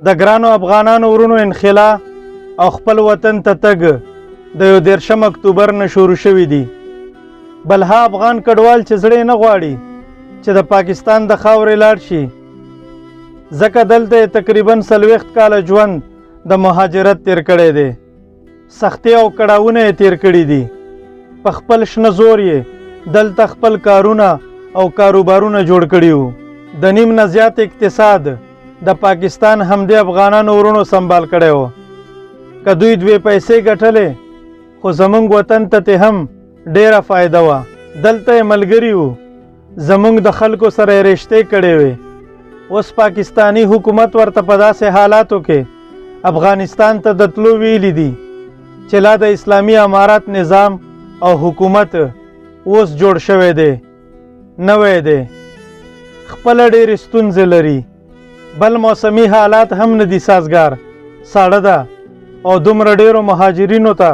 د ګرانو افغانانو ورونو انخلا او خپل وطن ته تګ د 13 اکتوبر نه شروع شوی دی. بلها افغان کډوال چې زړه نه غواړي چې د پاکستان د خاورې لاړ شي، ځکه دلته تقریبا 40 کاله ژوند د مهاجرت تیر کړی دی. سختي او کړاوونه یې تیر کړي دي. په خپل شنه زور یې دلته خپل کارونه او کاروبارونه جوړ کړي وو. د نیم نه زیات اقتصاد د پاکستان همدې افغانانو ورونو سنبال کړی و. که دوی 2 پیسې ګټلې خو زمونږ وطن ته هم ډیره فایده وه. دلته یې ملګري وو، زمونږ د خلکو سره یې رشتې کړې وې. اوس پاکستانی حکومت ورته په داسې حالاتو کې افغانستان ته د تلو ویلي دي چې لا د اسلامي امارات نظام او حکومت اوس جوړ شوی دی، نوی دی، خپله ډېرې ستونزې لري. بل موسمي حالات هم نه دي سازګار، ساړه ده او دومره ډېرو مهاجرینو ته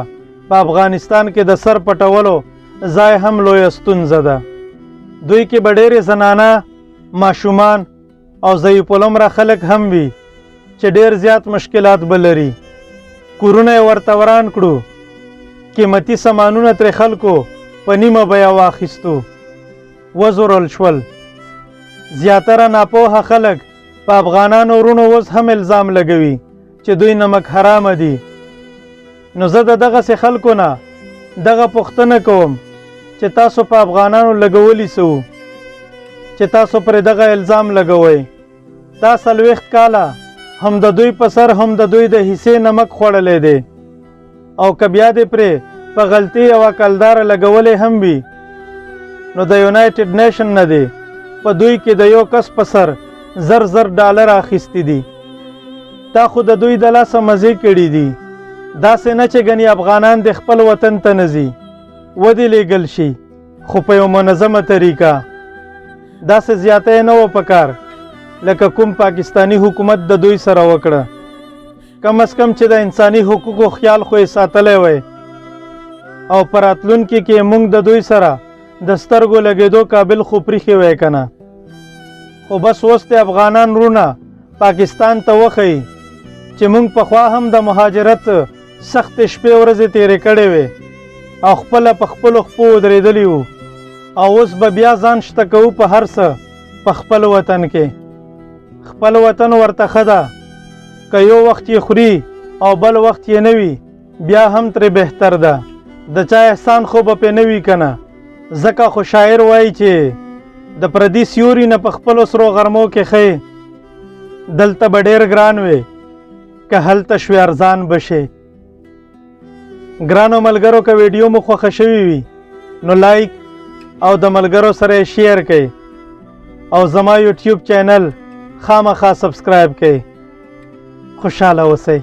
په افغانستان کې د سر پټولو ځای هم لویه ستونزه ده. دوی کې به ډېرې زنانه، ماشومان او ضعیف العمره خلک هم وي چې ډېر زیات مشکلات به لري. کورونه یې ورته وران کړو، قیمتي سامانونه ترې خلکو په نیمه بیه واخیستو، وزرل شول. زیاتره ناپوهه خلک په افغانانو ورونو اوس هم الزام لګوي چې دوی نمک حرامه دي. نو زه د دغسې خلکو نه دغه پوښتنه کوم چې تاسو په افغانانو لګولي څه وو چې تاسو پرې دغه الزام لګوئ؟ دا 40 کاله هم د دوی په سر هم د دوی د حصې نمک خوړلی دی، او که بیا دې پرې په غلطي او عقلداره لګولی هم وي نو د یونایټډ نیشن نه دی په دوی کې د یو کس په سر $10,000 اخیستی دي. دا خو د دوی د لاسه مزې کړي دي. داسې نه چې ګنې افغانان د خپل وطن ته نه ځي، ودې لیږل شي خو په یو منظمه طریقه. داسې زیاتی نه و پکار لکه کوم پاکستانی حکومت د دوی سره وکړه. کم از کم چې د انساني حقوقو خیال خو یې ساتلی وی او په راتلونکي کې موږ د دوی سره د سترګو لګېدو قابل خو پریښې وی که نه. خو بس اوس د افغانان رونه پاکستان ته وښیي چې موږ پخوا هم د مهاجرت سختې شپې ورځې تېرې کړې وې او خپله په خپلو خپو ودرېدلي وو، او اوس به بیا ځان شته کوو په هر څه په خپل وطن کې. خپل وطن ورته ښه ده، که یو وخت یې خوري او بل وخت یې نه وي بیا هم ترې بهتر ده. د چا احسان خو به پې نه وي که نه. ځکه خو شاعر وایي چې د پردي سیوري نه په خپلو سرو غرمو کې ښې دلته به ډېر ګران وې که هلته شوې ارزان به شې. ګرانو ملګرو، که ویډیو مو خوښه شوې وي نو لایک او د ملګرو سره یې شیر کړئ او زما یوټیوب چینل خامخا سبسکرایب کړئ. خوشحاله اوسئ.